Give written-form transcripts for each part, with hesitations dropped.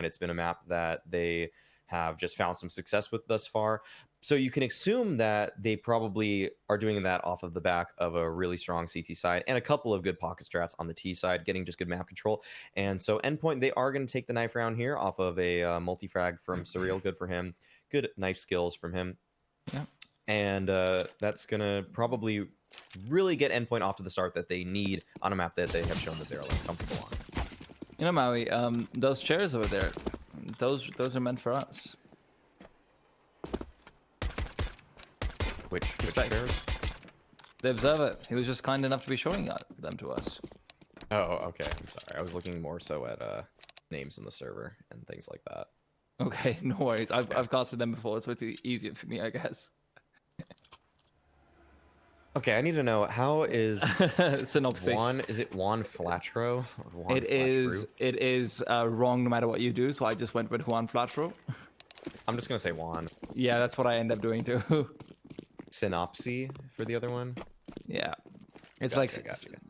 It's been a map that they have just found some success with thus far. So you can assume that they probably are doing that off of the back of a really strong CT side and a couple of good pocket strats on the T side, getting just good map control. And so Endpoint, they are going to take the knife round here off of a multi-frag from Surreal. Good for him. Good knife skills from him. Yeah. And that's going to probably really get Endpoint off to the start that they need on a map that they have shown that they're like comfortable on. You know, Maui, those chairs over there, those are meant for us. Which chairs? The Observer, he was just kind enough to be showing them to us. Oh, okay. I'm sorry. I was looking more so at names in the server and things like that. Okay, no worries. I've casted them before, so it's easier for me, I guess. Okay, I need to know, how is Synopsis. Is it Juan Flatro? It is wrong no matter what you do, so I just went with Juan Flatro. I'm just gonna say Juan. Yeah, that's what I end up doing too. Synopsy for the other one. Yeah, it's Gotcha.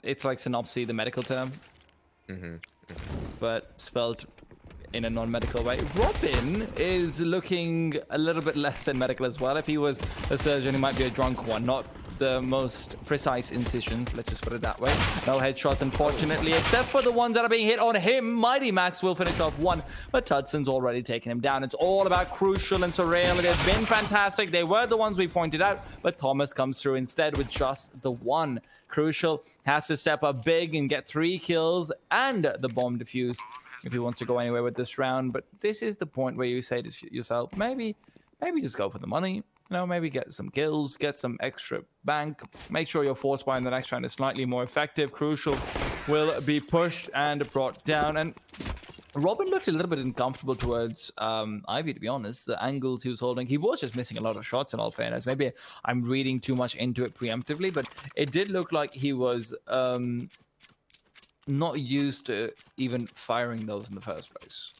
it's like Synopsy, the medical term, but spelled in a non-medical way. Robin is looking a little bit less than medical as well. If he was a surgeon, he might be a drunk one, not the most precise incisions, let's just put it that way. No headshots, unfortunately, except for the ones that are being hit on him. Mighty Max will finish off one, but Tudson's already taken him down. It's all about Crucial and Surreal. It has been fantastic. They were the ones we pointed out, but Thomas comes through instead with just the one. Crucial has to step up big and get 3 kills and the bomb defused if he wants to go anywhere with this round. But this is the point where you say to yourself, maybe just go for the money. You know, maybe get some kills, get some extra bank. Make sure your force buy in the next round is slightly more effective. Crucial will be pushed and brought down. And Robin looked a little bit uncomfortable towards Ivy, to be honest. The angles he was holding, he was just missing a lot of shots, in all fairness. Maybe I'm reading too much into it preemptively, but it did look like he was not used to even firing those in the first place.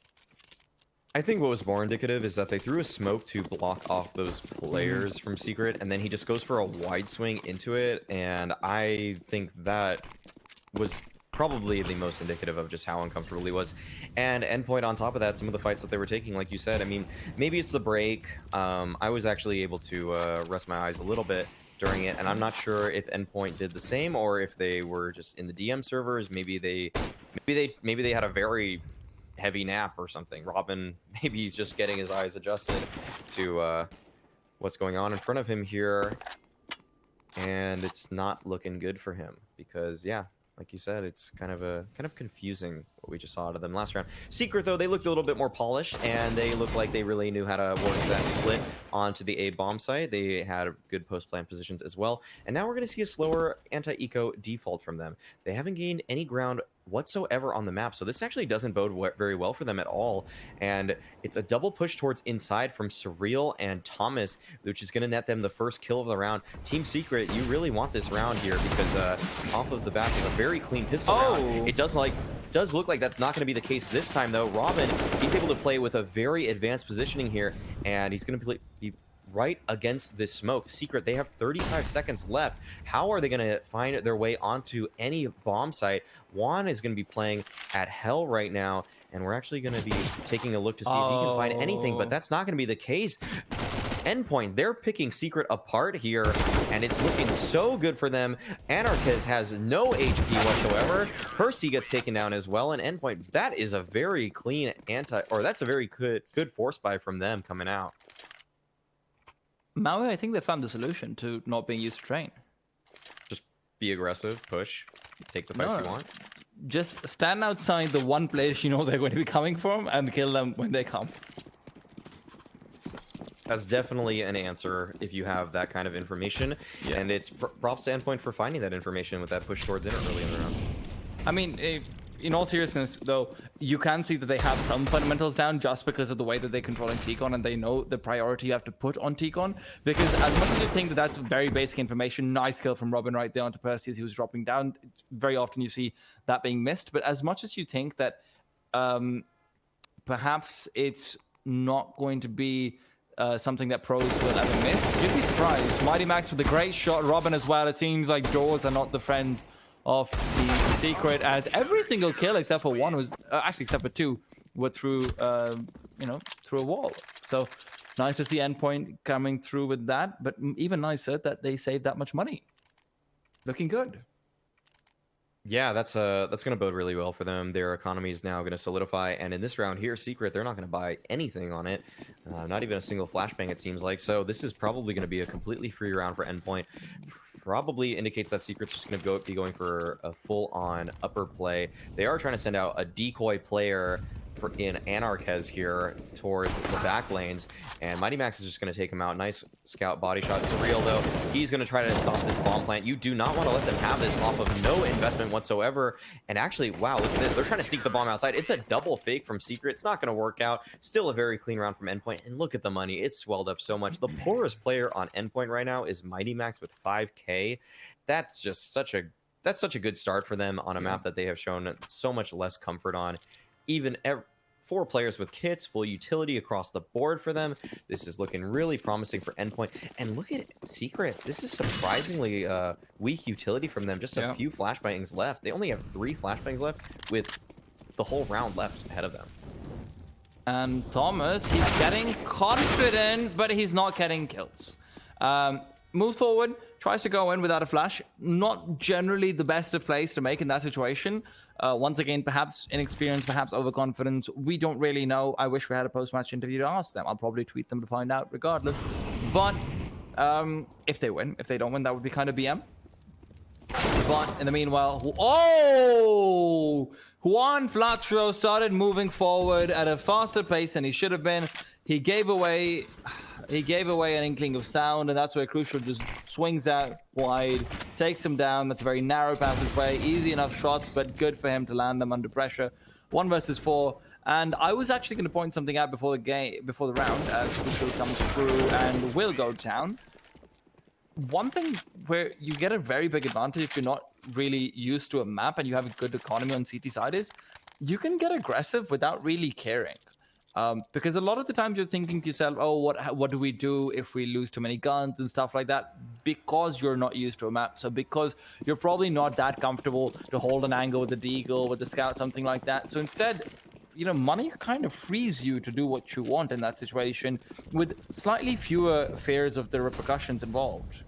I think what was more indicative is that they threw a smoke to block off those players from Secret, and then he just goes for a wide swing into it, and I think that was probably the most indicative of just how uncomfortable he was. And Endpoint, on top of that, some of the fights that they were taking, like you said, I mean, maybe it's the break. I was actually able to rest my eyes a little bit during it, and I'm not sure if Endpoint did the same or if they were just in the DM servers. Maybe they had a very heavy nap or something. Robin, maybe he's just getting his eyes adjusted to what's going on in front of him here, and it's not looking good for him because, yeah, like you said, it's kind of confusing what we just saw out of them last round. Secret, though, they looked a little bit more polished, and they looked like they really knew how to work that split onto the A bomb site. They had good post-plant positions as well, and now we're going to see a slower anti-eco default from them. They haven't gained any ground whatsoever on the map, so this actually doesn't bode very well for them at all. And it's a double push towards inside from Surreal and Thomas, which is going to net them the first kill of the round. Team Secret, you really want this round here because off of the back of a very clean pistol round, it does look like that's not going to be the case this time, though. Robin, he's able to play with a very advanced positioning here, and he's going to be right against this smoke. Secret, they have 35 seconds left. How are they going to find their way onto any bomb site? Juan is going to be playing at hell right now, and we're actually going to be taking a look to see if he can find anything, but that's not going to be the case. Endpoint, they're picking Secret apart here, and it's looking so good for them. Anarchist has no HP whatsoever. Percy gets taken down as well, and Endpoint, that is a very clean that's a very good force buy from them coming out. Maui, I think they found the solution to not being used to train. Just be aggressive, push, take the fights you want. Just stand outside the one place you know they're going to be coming from and kill them when they come. That's definitely an answer if you have that kind of information. Yeah. And it's props to Endpoint for finding that information with that push towards inner early in the round. I mean, in all seriousness, though, you can see that they have some fundamentals down just because of the way that they're controlling T-Con, and they know the priority you have to put on T-Con. Because as much as you think that that's very basic information, nice kill from Robin right there onto Percy as he was dropping down. Very often you see that being missed. But as much as you think that perhaps it's not going to be something that pros will ever miss, you'd be surprised. Mighty Max with a great shot. Robin as well. It seems like doors are not the friends of Team Secret, as every single kill except for one was actually except for two through, through a wall. So nice to see Endpoint coming through with that, but even nicer that they saved that much money. Looking good. Yeah, that's going to bode really well for them. Their economy is now going to solidify, and in this round here, Secret, they're not going to buy anything on it, not even a single flashbang, it seems like. So this is probably going to be a completely free round for Endpoint. Probably indicates that Secret's just going to be going for a full-on upper play. They are trying to send out a decoy player in Anarchez here towards the back lanes, and Mighty Max is just going to take him out. Nice scout body shot. Surreal, though, he's going to try to stop this bomb plant. You do not want to let them have this off of no investment whatsoever. And actually, wow, look at this. They're trying to sneak the bomb outside. It's a double fake from Secret. It's not going to work out. Still a very clean round from Endpoint. And look at the money. It's swelled up so much. The poorest player on Endpoint right now is Mighty Max with 5K. That's just such a good start for them on a map that they have shown so much less comfort on. Even 4 players with kits, full utility across the board for them. This is looking really promising for Endpoint. And look at Secret. This is surprisingly weak utility from them. Just a few flashbangs left. They only have 3 flashbangs left with the whole round left ahead of them. And Thomas, he's getting confident, but he's not getting kills. Moves forward, tries to go in without a flash. Not generally the best of plays to make in that situation. Once again, perhaps inexperience, perhaps overconfidence. We don't really know. I wish we had a post-match interview to ask them. I'll probably tweet them to find out regardless. But if they win, if they don't win, that would be kind of BM. But in the meanwhile, Juan Flatro started moving forward at a faster pace than he should have been. He gave away an inkling of sound, and that's where Crucial just swings out wide, takes him down. That's a very narrow passageway, easy enough shots, but good for him to land them under pressure. 1 versus 4, and I was actually going to point something out before the round, as Crucial comes through and will go down. One thing where you get a very big advantage if you're not really used to a map and you have a good economy on CT side is you can get aggressive without really caring. Because a lot of the times you're thinking to yourself, oh, what do we do if we lose too many guns and stuff like that? Because you're not used to a map. So because you're probably not that comfortable to hold an angle with the deagle, with the scout, something like that. So instead, money kind of frees you to do what you want in that situation with slightly fewer fears of the repercussions involved.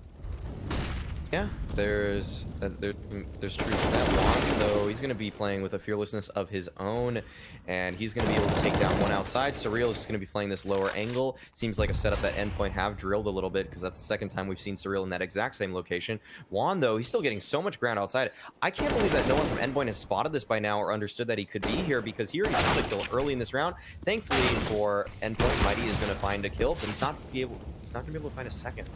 Yeah, there's truth to that. Juan, though, he's going to be playing with a fearlessness of his own, and he's going to be able to take down one outside. Surreal is just going to be playing this lower angle. Seems like a setup that Endpoint have drilled a little bit, because that's the second time we've seen Surreal in that exact same location. Juan, though, he's still getting so much ground outside. I can't believe that no one from Endpoint has spotted this by now or understood that he could be here, because here he found a kill early in this round. Thankfully for Endpoint, Mighty is going to find a kill, but he's not going to be able to find a second.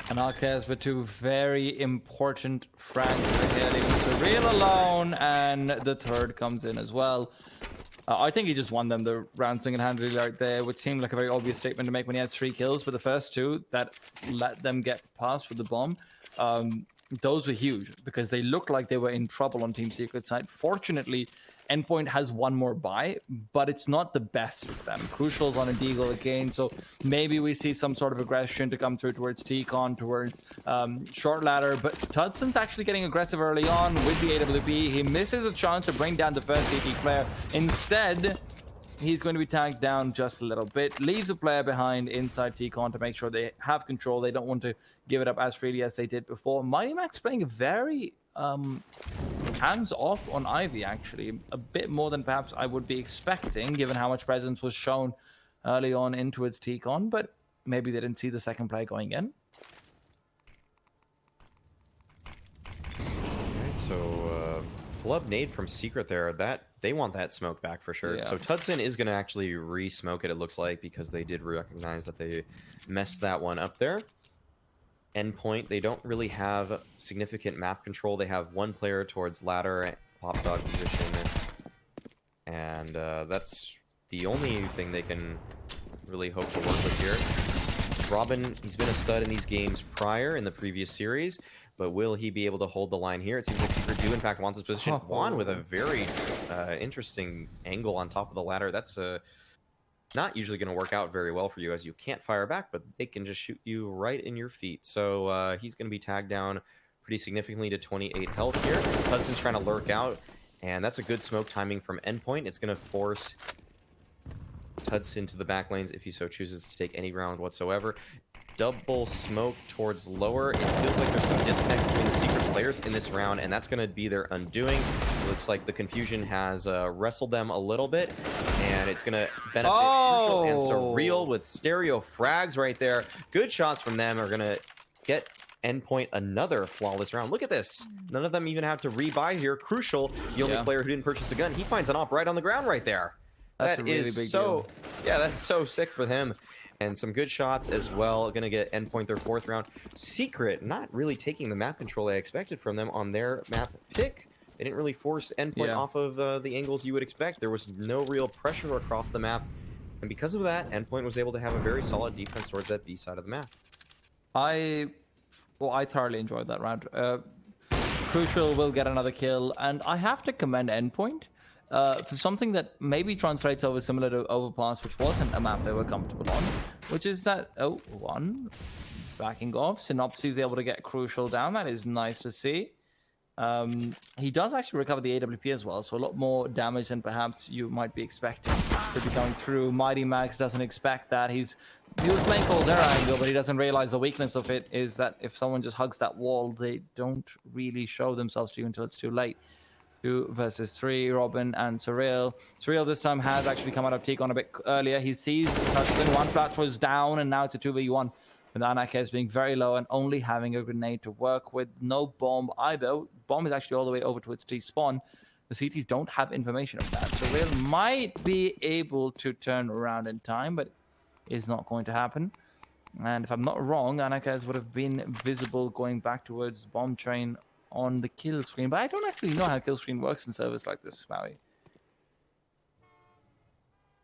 Anarchez with 2 very important frags here, leaving Surreal alone, and the third comes in as well. I think he just won them the round single-handedly right there, which seemed like a very obvious statement to make when he had 3 kills, but the first 2 that let them get past with the bomb, those were huge because they looked like they were in trouble on Team Secret side. Fortunately, Endpoint has 1 more buy, but it's not the best of them. Crucial's on a deagle again, so maybe we see some sort of aggression to come through towards T-Con, towards short ladder, but Tudson's actually getting aggressive early on with the AWP. He misses a chance to bring down the first CT player. Instead, he's going to be tagged down just a little bit, leaves a player behind inside T-Con to make sure they have control. They don't want to give it up as freely as they did before. Mighty Max playing a very hands off on Ivy, actually, a bit more than perhaps I would be expecting, given how much presence was shown early on into its T-Con, but maybe they didn't see the second play going in. Alright, so flub nade from Secret there, that they want that smoke back for sure. Yeah. So Tudson is going to actually re-smoke it looks like, because they did recognize that they messed that one up there. Endpoint, they don't really have significant map control. They have 1 player towards ladder, pop dog position, and that's the only thing they can really hope to work with here. Robin, he's been a stud in these games prior in the previous series, but will he be able to hold the line here? It seems like Secret do in fact want this position. Juan with a very interesting angle on top of the ladder. That's not usually going to work out very well for you, as you can't fire back, but they can just shoot you right in your feet. So he's going to be tagged down pretty significantly to 28 health here. Hudson's trying to lurk out, And that's a good smoke timing from Endpoint. It's going to force Tuts into the back lanes if he so chooses to take any round whatsoever. Double smoke towards lower. It feels like there's some disconnect between the secret players in this round, and that's going to be their undoing. It looks like the confusion has wrestled them a little bit, and it's going to benefit Crucial and Surreal with stereo frags right there. Good shots from them are going to get Endpoint another flawless round. Look at this. None of them even have to rebuy here. Crucial, the only player who didn't purchase a gun, he finds an op right on the ground right there. That's a really big deal. Yeah, that's so sick for him. And some good shots as well. Gonna get Endpoint their 4th round. Secret not really taking the map control I expected from them on their map pick. They didn't really force Endpoint off of the angles you would expect. There was no real pressure across the map. And because of that, Endpoint was able to have a very solid defense towards that B side of the map. I thoroughly enjoyed that round. Crucial will get another kill, and I have to commend Endpoint for something that maybe translates over similar to Overpass, which wasn't a map they were comfortable on, which is that, backing off. Synopsy is able to get Crucial down. That is nice to see. He does actually recover the AWP as well, so a lot more damage than perhaps you might be expecting to be going through. Mighty Max doesn't expect that. He was playing Caldera angle, but he doesn't realize the weakness of it is that if someone just hugs that wall, they don't really show themselves to you until it's too late. 2 versus 3, Robin and Surreal. Surreal this time has actually come out of T-Con a bit earlier. He sees Hudson, one flash was down, and now it's a 2v1. With Anakes being very low and only having a grenade to work with. No bomb either. Bomb is actually all the way over towards T-spawn. The CTs don't have information of that. Surreal might be able to turn around in time, but is not going to happen. And if I'm not wrong, Anakes would have been visible going back towards bomb train on the kill screen, but I don't actually know how kill screen works in servers like this, Maui.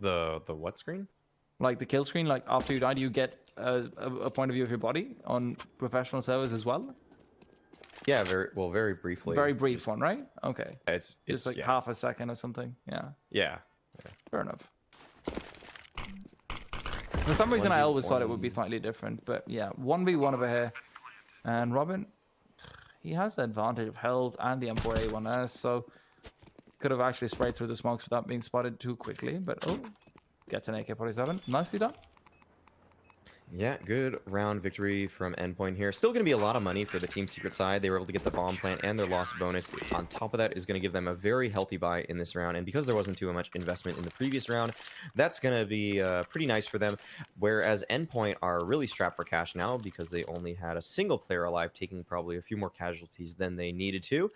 The what screen? Like the kill screen, like after you die, do you get a point of view of your body on professional servers as well? Yeah, very briefly. Very brief one, right? Okay. It's just like half a second or something. Yeah. Yeah. Fair enough. For some reason, I always thought it would be slightly different, but yeah, 1v1 over here. And Robin, he has the advantage of health and the M4A1S, so could have actually sprayed through the smokes without being spotted too quickly, but gets an AK-47. Nicely done. Yeah, good round victory from Endpoint here. Still going to be a lot of money for the Team Secret side. They were able to get the bomb plant and their loss bonus. On top of that is going to give them a very healthy buy in this round. And because there wasn't too much investment in the previous round, that's going to be pretty nice for them. Whereas Endpoint are really strapped for cash now because they only had a single player alive, taking probably a few more casualties than they needed to.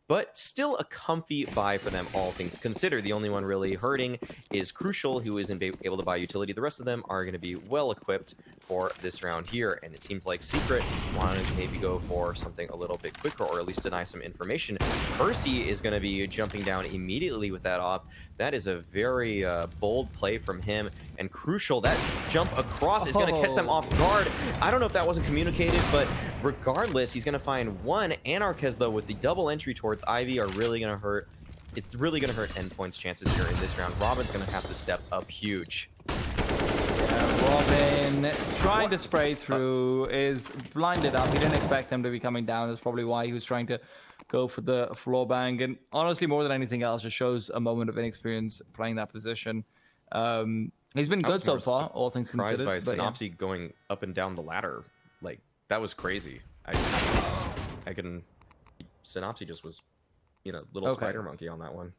But still a comfy buy for them, all things considered. The only one really hurting is Crucial, who isn't able to buy utility. The rest of them are going to be well equipped for this round here. And it seems like Secret wanted to maybe go for something a little bit quicker, or at least deny some information. Percy is going to be jumping down immediately with that op. That is a very bold play from him. And Crucial, that jump across is going to catch them off guard. I don't know if that wasn't communicated, but regardless, he's going to find one. Anarchez, though, with the double entry towards Ivy are really going to hurt. It's really going to hurt Endpoint's chances here in this round. Robin's going to have to step up huge. Yeah, Robin trying to spray through is blinded up. He didn't expect them to be coming down. That's probably why he was trying to go for the floor bang. And honestly, more than anything else, just shows a moment of inexperience playing that position. He's been good so far, all things considered. By Synopsy going up and down the ladder. Like, that was crazy. I can... Synopsy just was, little spider monkey on that one.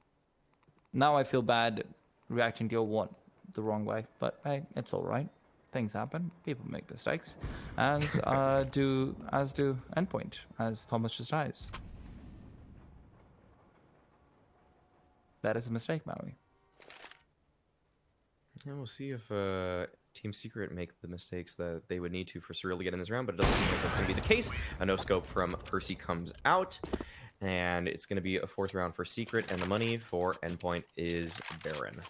Now I feel bad reacting to your one the wrong way, but hey, it's all right. Things happen. People make mistakes, as do Endpoint, as Thomas just dies. That is a mistake, Maui. Yeah, we'll see if Team Secret make the mistakes that they would need to for Surreal to get in this round, but it doesn't seem like that's going to be the case. A no-scope from Percy comes out, and it's going to be a 4th round for Secret, and the money for Endpoint is barren.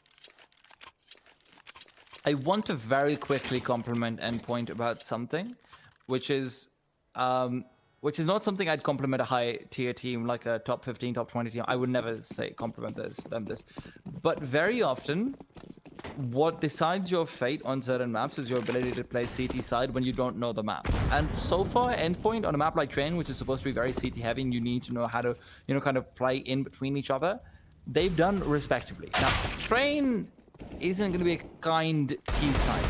I want to very quickly compliment Endpoint about something, which is not something I'd compliment a high-tier team like a top 15, top 20 team. I would never say compliment this. But very often, what decides your fate on certain maps is your ability to play CT side when you don't know the map. And so far, Endpoint on a map like Train, which is supposed to be very CT heavy, and you need to know how to, kind of play in between each other, they've done respectably. Now, Train isn't going to be a kind key side.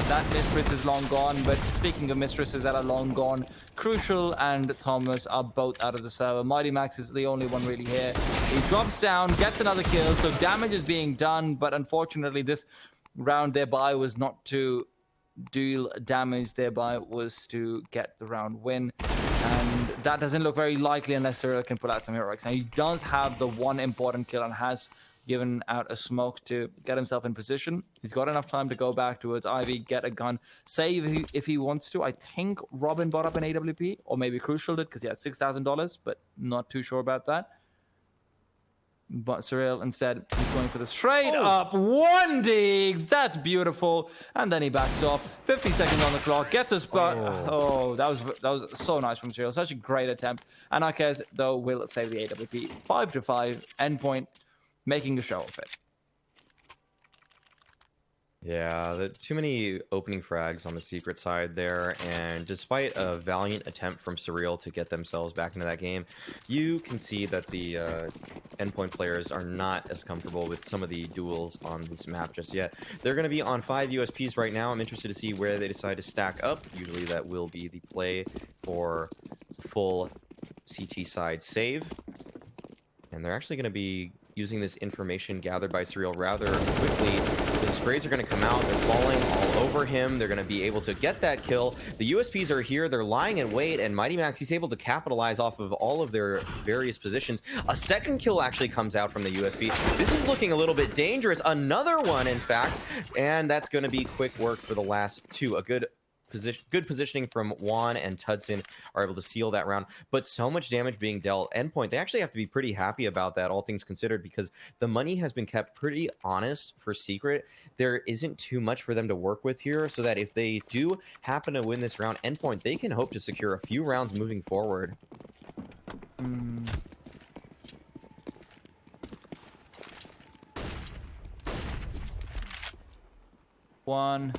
That Mistress is long gone, but speaking of mistresses that are long gone, Crucial and Thomas are both out of the server. Mighty Max is the only one really here. He drops down, gets another kill, so damage is being done, but unfortunately this round thereby was not to deal damage, thereby was to get the round win. And that doesn't look very likely unless Cyril can pull out some heroics. Now, he does have the one important kill and has given out a smoke to get himself in position. He's got enough time to go back towards Ivy, get a gun, save if he wants to. I think Robin bought up an AWP, or maybe Crucial did because he had $6,000, but not too sure about that. But Cyril instead, he's going for the straight up one digs. That's beautiful. And then he backs off. 50 seconds on the clock. Gets a spot. Oh, that was so nice from Cyril. Such a great attempt. And Arquez, though, will save the AWP. 5-5. Endpoint making a show of it. Yeah, too many opening frags on the secret side there, and despite a valiant attempt from Surreal to get themselves back into that game, you can see that the Endpoint players are not as comfortable with some of the duels on this map just yet. They're going to be on 5 USPs right now. I'm interested to see where they decide to stack up. Usually that will be the play for full CT side save. And they're actually going to be using this information gathered by Surreal rather quickly. The sprays are going to come out. They're falling all over him. They're going to be able to get that kill. The USPs are here. They're lying in wait, and Mighty Max, he's able to capitalize off of all of their various positions. A second kill actually comes out from the USP. This is looking a little bit dangerous. Another one, in fact, and that's going to be quick work for the last two. A good positioning from Juan and Tudson are able to seal that round, but so much damage being dealt. Endpoint, they actually have to be pretty happy about that, all things considered, because the money has been kept pretty honest for Secret. There isn't too much for them to work with here, so that if they do happen to win this round, Endpoint, they can hope to secure a few rounds moving forward. One.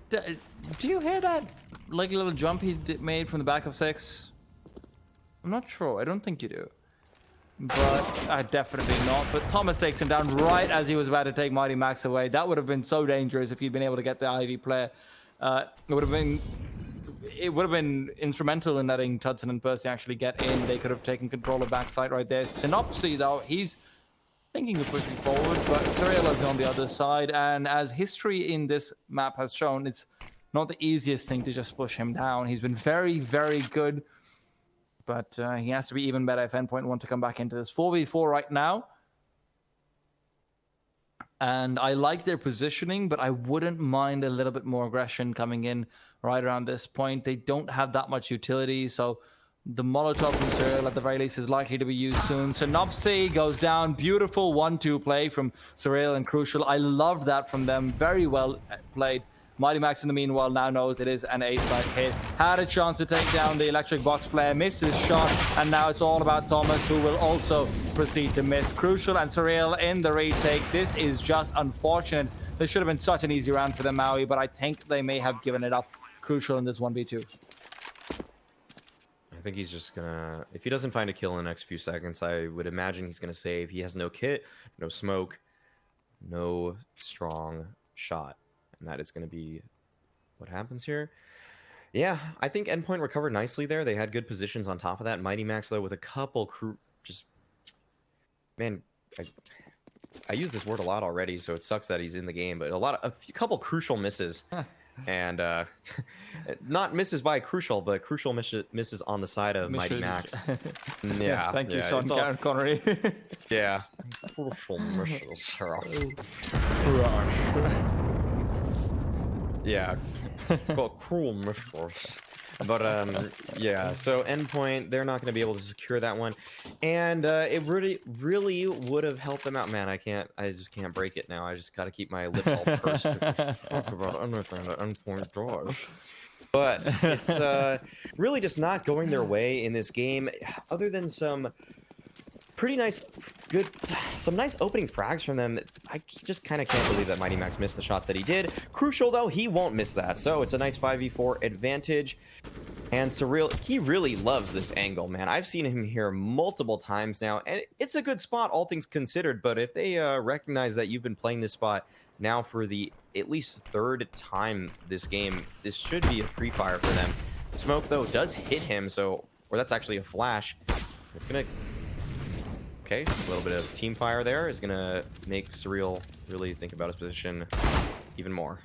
Do you hear that like little jump he made from the back of 6? I'm not sure. I don't think you do. But definitely not. But Thomas takes him down right as he was about to take Mighty Max away. That would have been so dangerous if he'd been able to get the Ivy player. It would have been instrumental in letting Tudson and Percy actually get in. They could have taken control of backside right there. Synopsy, though, he's thinking of pushing forward, but Surreal is on the other side, and as history in this map has shown, it's not the easiest thing to just push him down. He's been very, very good, but he has to be even better if Endpoint want to come back into this 4v4 right now. And I like their positioning, but I wouldn't mind a little bit more aggression coming in right around this point. They don't have that much utility, so the Molotov from Cyril, at the very least, is likely to be used soon. Synopsy goes down. Beautiful 1-2 play from Cyril and Crucial. I loved that from them. Very well played. Mighty Max, in the meanwhile, now knows it is an A-side hit. Had a chance to take down the electric box player. Missed his shot. And now it's all about Thomas, who will also proceed to miss. Crucial and Cyril in the retake. This is just unfortunate. This should have been such an easy round for the Maui, but I think they may have given it up. Crucial in this 1v2. I think he's just gonna, if he doesn't find a kill in the next few seconds, I would imagine he's gonna save. He has no kit, no smoke, no strong shot, and that is gonna be what happens here. Yeah, I think Endpoint recovered nicely there. They had good positions on top of that. Mighty Max, though, with a couple man, I use this word a lot already, so it sucks that he's in the game, but a couple crucial misses. And not misses by Crucial, but Crucial misses on the side of Mighty Max. Yeah, thank you, Sean Connery. Yeah, Crucial misses. Yeah, cruel misses. But yeah, so Endpoint, they're not going to be able to secure that one, and it really would have helped them out. Man, I just can't break it now. I just got to keep my lips all pursed to talk about anything that Endpoint draws. But it's really just not going their way in this game, other than some pretty nice, some nice opening frags from them. I just kind of can't believe that Mighty Max missed the shots that he did. Crucial though, he won't miss that. So it's a nice 5v4 advantage. And Surreal, he really loves this angle, man. I've seen him here multiple times now, and it's a good spot, all things considered. But if they recognize that you've been playing this spot now for the at least third time this game, this should be a pre-fire for them. Smoke, though, does hit him, so... Or that's actually a flash. It's gonna... Okay, a little bit of team fire there is gonna make Surreal really think about his position even more.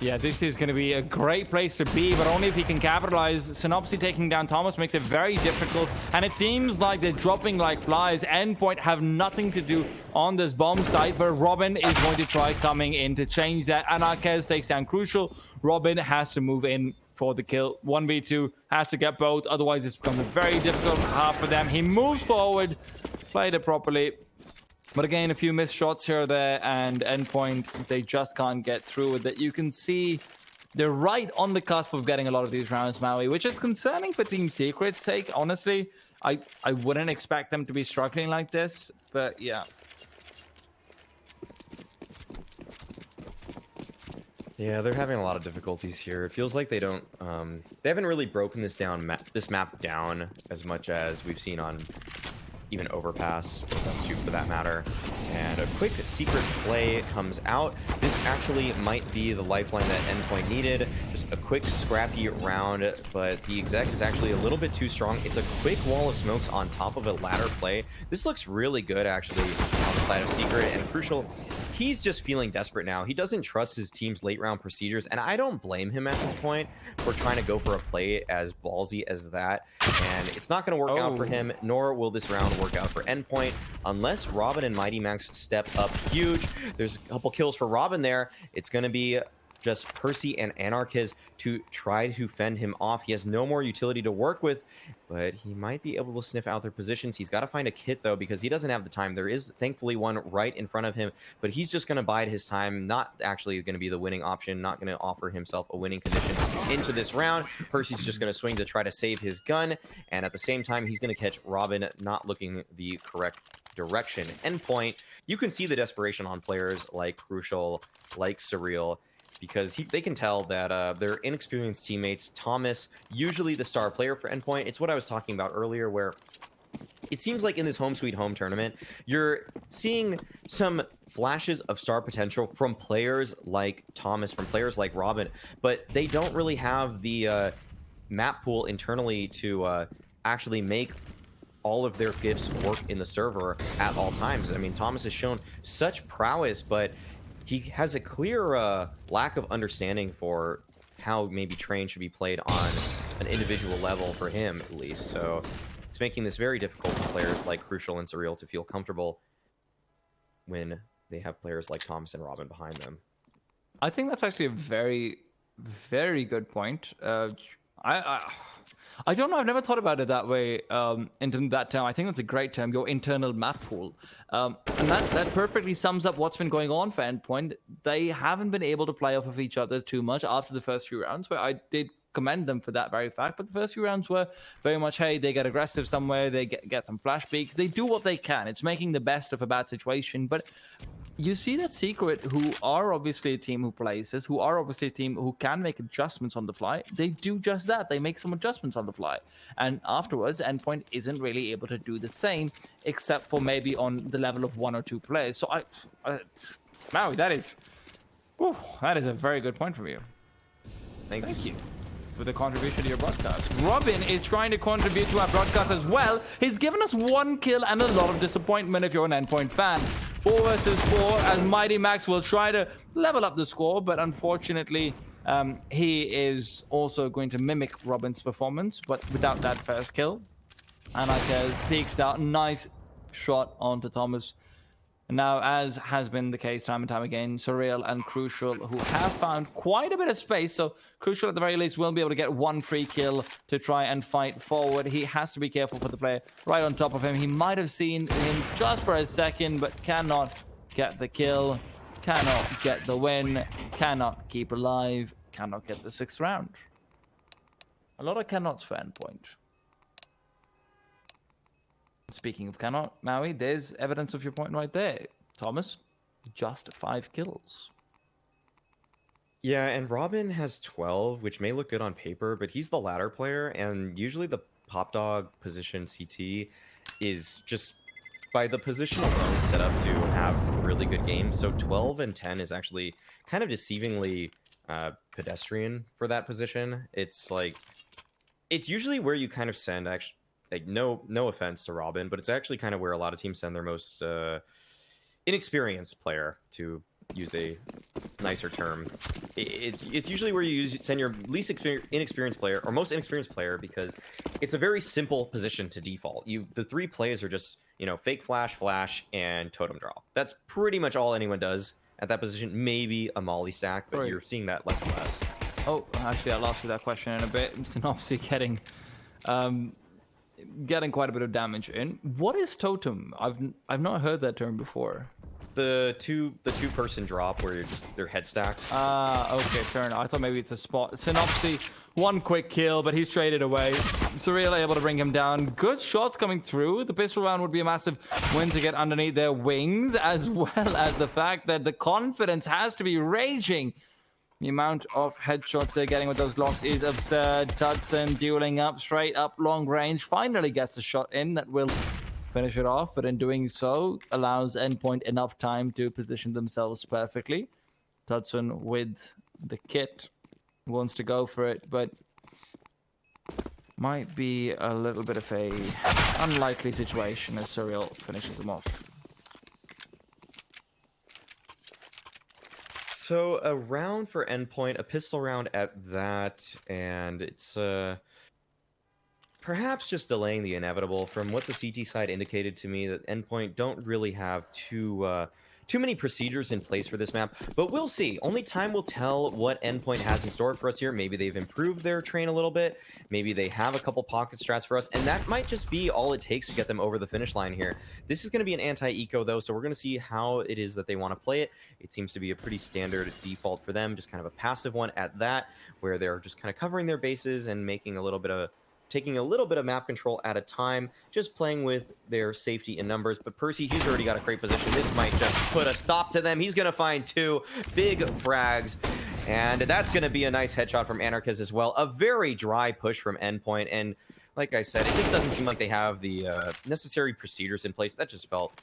Yeah, this is going to be a great place to be, but only if he can capitalize. Synopsy taking down Thomas makes it very difficult, and it seems like they're dropping like flies. Endpoint have nothing to do on this bomb site, but Robin is going to try coming in to change that, and Arquez takes down Crucial. Robin has to move in for the kill. 1v2, has to get both, otherwise it's become a very difficult half for them. He moves forward, played it properly. But again, a few missed shots here or there, and Endpoint, they just can't get through with it. You can see they're right on the cusp of getting a lot of these rounds, Maui, which is concerning for Team Secret's sake. Honestly, I wouldn't expect them to be struggling like this, but yeah. Yeah, they're having a lot of difficulties here. It feels like they don't, they haven't really broken this map down as much as we've seen on even Overpass, Overpass 2 for that matter. And a quick secret play comes out. This actually might be the lifeline that Endpoint needed. Just a quick scrappy round, but the exec is actually a little bit too strong. It's a quick wall of smokes on top of a ladder play. This looks really good actually on the side of Secret, and Crucial, he's just feeling desperate now. He doesn't trust his team's late round procedures, and I don't blame him at this point for trying to go for a play as ballsy as that. And it's not going to work out for him, nor will this round work out for Endpoint unless Robin and Mighty Max step up huge. There's a couple kills for Robin there. It's going to be just Percy and Anarchiz to try to fend him off. He has no more utility to work with, but he might be able to sniff out their positions. He's got to find a kit, though, because he doesn't have the time. There is, thankfully, one right in front of him, but he's just going to bide his time. Not actually going to be the winning option, not going to offer himself a winning condition into this round. Percy's just going to swing to try to save his gun, and at the same time, he's going to catch Robin not looking the correct direction. Endpoint, you can see the desperation on players like Crucial, like Surreal, because they can tell that their inexperienced teammates, Thomas, usually the star player for Endpoint. It's what I was talking about earlier, where it seems like in this home sweet home tournament, you're seeing some flashes of star potential from players like Thomas, from players like Robin, but they don't really have the map pool internally to actually make all of their gifts work in the server at all times. I mean, Thomas has shown such prowess, but he has a clear lack of understanding for how maybe Train should be played on an individual level for him, at least. So it's making this very difficult for players like Crucial and Surreal to feel comfortable when they have players like Thomas and Robin behind them. I think that's actually a very, very good point. I don't know. I've never thought about it that way in that term. I think that's a great term, your internal map pool. And that perfectly sums up what's been going on for Endpoint. They haven't been able to play off of each other too much after the first few rounds, where I did commend them for that very fact. But the first few rounds were very much, hey, they get aggressive somewhere, they get some flash peaks. They do what they can. It's making the best of a bad situation. But you see that Secret, who are obviously a team who plays this, who are obviously a team who can make adjustments on the fly, they do just that. They make some adjustments on the fly. And afterwards, Endpoint isn't really able to do the same, except for maybe on the level of one or two players. So Maui, that is a very good point from you. Thanks. Thank you for the contribution to your broadcast. Robin is trying to contribute to our broadcast as well. He's given us 1 kill and a lot of disappointment if you're an Endpoint fan. 4 versus 4, as Mighty Max will try to level up the score, but unfortunately, he is also going to mimic Robin's performance, but without that first kill. And Arquez peeks out. Nice shot onto Thomas. Now, as has been the case time and time again, Surreal and Crucial, who have found quite a bit of space. So Crucial, at the very least, will be able to get 1 free kill to try and fight forward. He has to be careful for the player right on top of him. He might have seen him just for a second, but cannot get the kill, cannot get the win, cannot keep alive, cannot get the 6th round. A lot of cannots for Endpoint. Speaking of cannot, Maui, there's evidence of your point right there. Thomas, just 5 kills. Yeah, and Robin has 12, which may look good on paper, but he's the ladder player, and usually the pop dog position CT is just by the position alone set up to have really good games. So 12 and 10 is actually kind of deceivingly pedestrian for that position. It's like it's usually where you kind of send actually like no offense to Robin, but it's actually kind of where a lot of teams send their most inexperienced player, to use a nicer term. It's usually where you send your least inexperienced player or most inexperienced player, because it's a very simple position to default. The 3 plays are just, you know, fake flash, and totem draw. That's pretty much all anyone does at that position. Maybe a molly stack, but you're seeing that less and less. Oh, actually, I'll ask you that question in a bit. Synopsy getting quite a bit of damage in. What is totem? I've not heard that term before. The two person drop where they're head stacked. Okay, fair enough. I thought maybe it's a spot. Synopsy, 1 quick kill, but he's traded away. Surreal able to bring him down. Good shots coming through. The pistol round would be a massive win to get underneath their wings, as well as the fact that the confidence has to be raging. The amount of headshots they're getting with those Glocks is absurd. Tudson dueling up, straight up long range, finally gets a shot in that will finish it off, but in doing so, allows Endpoint enough time to position themselves perfectly. Tudson with the kit wants to go for it, but might be a little bit of a unlikely situation as Surreal finishes them off. So a round for Endpoint, a pistol round at that, and it's perhaps just delaying the inevitable. From what the CT side indicated to me, that Endpoint don't really have too many procedures in place for this map, but we'll see. Only time will tell what Endpoint has in store for us here. Maybe they've improved their train a little bit. Maybe they have a couple pocket strats for us, and that might just be all it takes to get them over the finish line here. This is going to be an anti-eco, though, so we're going to see how it is that they want to play it. It seems to be a pretty standard default for them, just kind of a passive one at that, where they're just kind of covering their bases and making taking a little bit of map control at a time, just playing with their safety in numbers. But Percy, he's already got a great position. This might just put a stop to them. He's going to find 2 big frags, and that's going to be a nice headshot from Anarchist as well. A very dry push from Endpoint, and like I said, it just doesn't seem like they have the necessary procedures in place. That just felt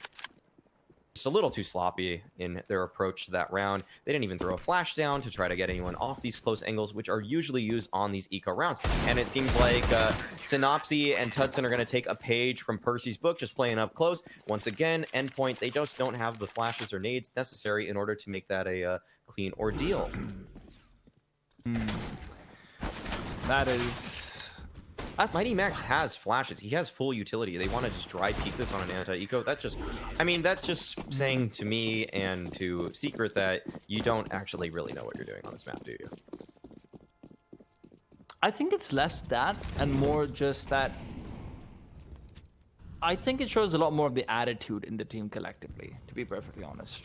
just a little too sloppy in their approach to that round. They didn't even throw a flash down to try to get anyone off these close angles, which are usually used on these eco rounds. And it seems like Synopsy and Tudson are going to take a page from Percy's book, just playing up close. Once again, Endpoint, they just don't have the flashes or nades necessary in order to make that a clean ordeal. That is... Mighty Max has flashes. He has full utility. They want to just dry peek this on an anti-eco. That's just saying to me and to Secret that you don't actually really know what you're doing on this map, do you? I think it's less that and more just that I think it shows a lot more of the attitude in the team collectively, to be perfectly honest.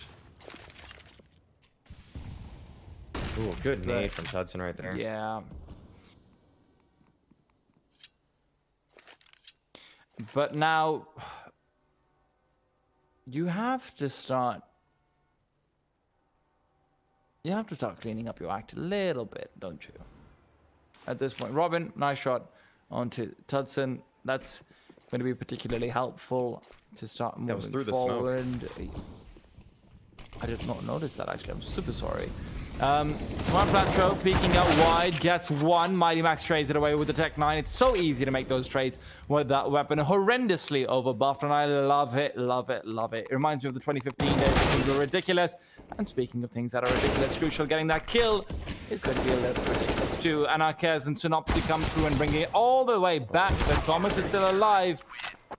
Ooh, good nade from Tudson right there. Yeah. But now you have to start cleaning up your act a little bit, don't you? At this point, Robin, nice shot onto Tudson. That's going to be particularly helpful to start moving that was through forward. The smoke. I did not notice that, actually. I'm super sorry. Smart Platro peeking out wide, gets 1. Mighty Max trades it away with the Tech 9. It's so easy to make those trades with that weapon. Horrendously overbuffed, and I love it, love it, love it. It reminds me of the 2015 days. Things were ridiculous. And speaking of things that are ridiculous, Crucial getting that kill is going to be a little ridiculous too. And Arquez and Synopsy come through and bringing it all the way back. But Thomas is still alive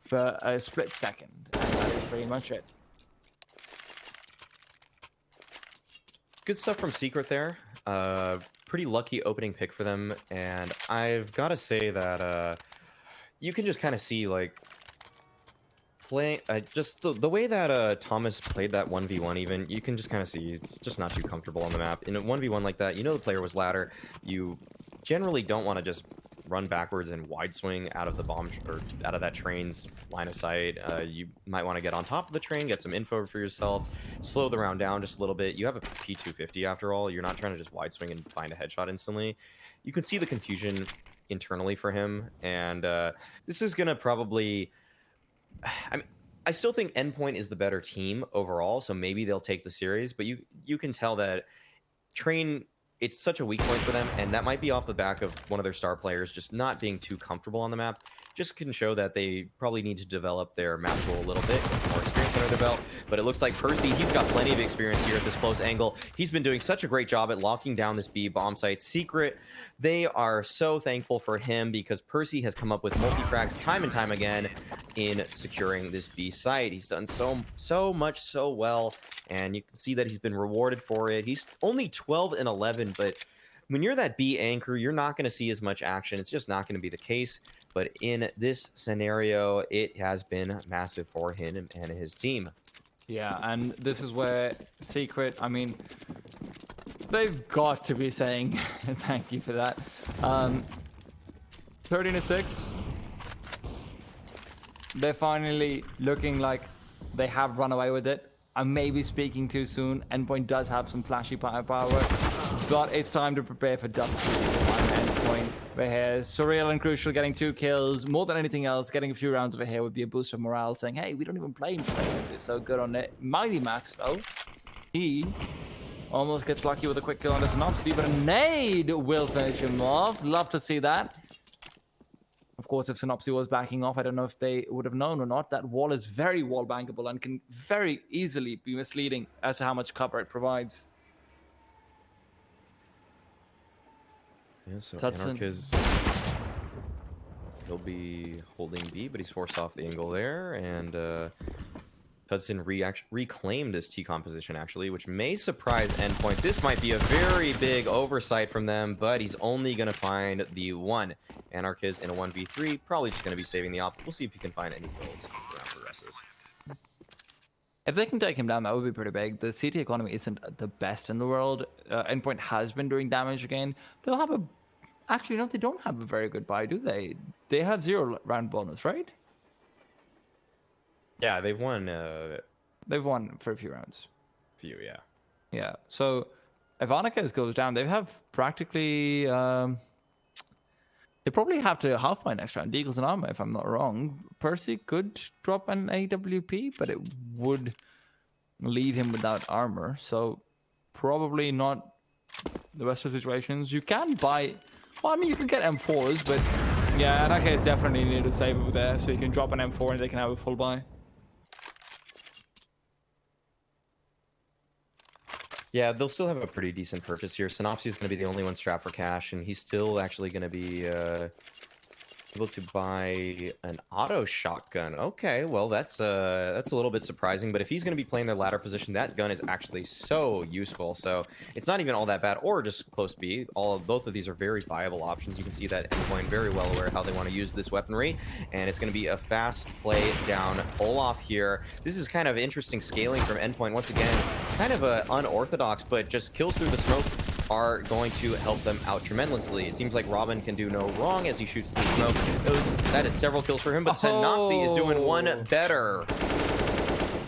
for a split second. And that is pretty much it. Good stuff from Secret there. Pretty lucky opening pick for them, and I've got to say that you can just kind of see like just the way that Thomas played that 1v1. Even you can just kind of see he's just not too comfortable on the map in a 1v1 like that. You know the player was ladder. You generally don't want to just run backwards and wide swing out of the bomb or out of that train's line of sight. You might want to get on top of the train, get some info for yourself, slow the round down just a little bit. You have a P250 after all. You're not trying to just wide swing and find a headshot instantly. You can see the confusion internally for him, and this is gonna probably. I mean, I still think Endpoint is the better team overall, so maybe they'll take the series. But you can tell that Train, it's such a weak point for them, and that might be off the back of one of their star players just not being too comfortable on the map. Just can show that they probably need to develop their map tool a little bit, get some more experience under their belt. But it looks like Percy, he's got plenty of experience here at this close angle. He's been doing such a great job at locking down this B bomb site. Secret, they are so thankful for him because Percy has come up with multi-frags time and time again in securing this B site. He's done so much so well, and you can see that he's been rewarded for it. He's only 12 and 11, but when you're that B anchor, you're not going to see as much action. It's just not going to be the case. But in this scenario, it has been massive for him and his team. Yeah, and this is where Secret, I mean, they've got to be saying thank you for that. 13-6. They're finally looking like they have run away with it. I may be speaking too soon. Endpoint does have some flashy power, but it's time to prepare for Dust on Endpoint. We're here. Surreal and Crucial getting 2 kills. More than anything else, getting a few rounds over here would be a boost of morale, saying, hey, we don't even play him today. We're so good on it. Mighty Max, though, he almost gets lucky with a quick kill on the Synopsy, but a nade will finish him off. Love to see that. Of course, if Synopsy was backing off, I don't know if they would have known or not. That wall is very wall bankable and can very easily be misleading as to how much cover it provides. Yeah, so Tutson. Anarchiz, he'll be holding B, but he's forced off the angle there, and Hudson reclaimed his T-com position, actually, which may surprise Endpoint. This might be a very big oversight from them, but he's only going to find the one. Anarchiz in a 1v3, probably just going to be saving the op. We'll see if he can find any kills as the round progresses. If they can take him down, that would be pretty big. The CT economy isn't the best in the world. Endpoint has been doing damage again. They'll have a... Actually, no, they don't have a very good buy, do they? They have 0 round bonus, right? Yeah, they've won They've won for a few rounds. few, yeah. Yeah, so if Anarchiz goes down, they have practically... they probably have to half buy next round. Deagles and armor, if I'm not wrong. Percy could drop an AWP, but it would leave him without armor. So probably not the best of situations. You can buy... Well, I mean, you can get M4s, but yeah, in that case, definitely need to save over there so you can drop an M4 and they can have a full buy. Yeah, they'll still have a pretty decent purchase here. Synopsy is going to be the only one strapped for cash, and he's still actually going to be able to buy an auto shotgun. Okay, well, that's a little bit surprising, but if he's going to be playing their ladder position, that gun is actually so useful. So it's not even all that bad, or just close B. Both of these are very viable options. You can see that Endpoint very well aware how they want to use this weaponry, and it's going to be a fast play down Olaf here. This is kind of interesting scaling from Endpoint once again. Kind of unorthodox, but just kills through the smoke are going to help them out tremendously. It seems like Robin can do no wrong as he shoots through smoke. That is several kills for him, but Synopsy is doing one better.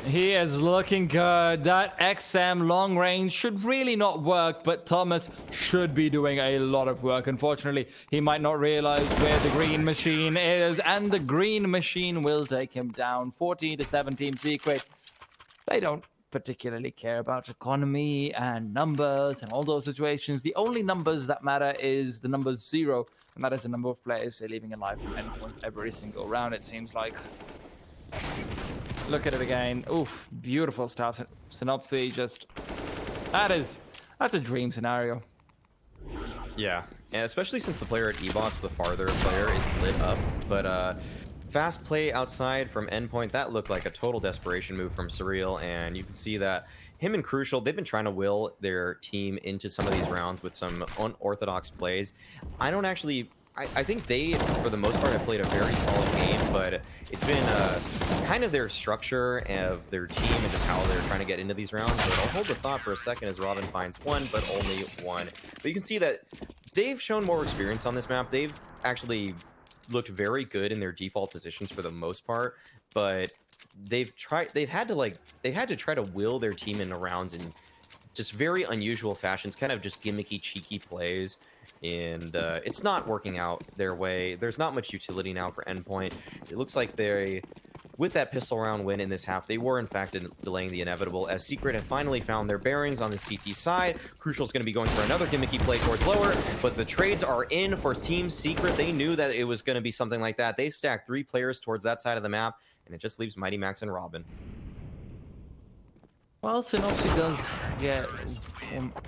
He is looking good. That XM long range should really not work, but Thomas should be doing a lot of work. Unfortunately, he might not realize where the green machine is, and the green machine will take him down. 14-7 Secret. They don't particularly care about economy and numbers and all those situations. The only numbers that matter is the number 0, and that is the number of players they're leaving alive from Endpoint every single round, it seems like. Look at it again. Oof, beautiful stuff. Synopsy just... That's a dream scenario. Yeah, and especially since the player at E-Box, the farther player, is lit up, but fast play outside from Endpoint, that looked like a total desperation move from Surreal, and you can see that him and Crucial, they've been trying to will their team into some of these rounds with some unorthodox plays. I think they, for the most part, have played a very solid game, but it's been kind of their structure of their team and just how they're trying to get into these rounds. So I'll hold the thought for a second as Robin finds one, but only one. But you can see that they've shown more experience on this map. They've actually looked very good in their default positions for the most part, but they've had to try to will their team into rounds in just very unusual fashions, kind of just gimmicky, cheeky plays, and it's not working out their way. There's not much utility now for Endpoint. It looks like with that pistol round win in this half, they were in fact delaying the inevitable, as Secret have finally found their bearings on the CT side. Crucial's going to be going for another gimmicky play towards lower, but the trades are in for Team Secret. They knew that it was going to be something like that. They stacked 3 players towards that side of the map, and it just leaves Mighty Max and Robin. Well, Synopsy does get,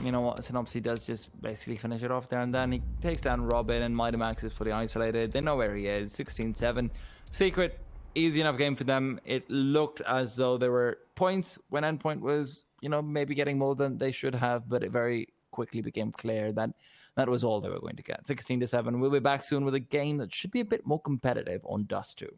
you know what, Synopsy does just basically finish it off there, and then he takes down Robin, and Mighty Max is fully isolated. They know where he is, 16-7. Secret, easy enough game for them. It looked as though there were points when Endpoint was, you know, maybe getting more than they should have, but it very quickly became clear that that was all they were going to get. 16-7. We'll be back soon with a game that should be a bit more competitive on Dust 2.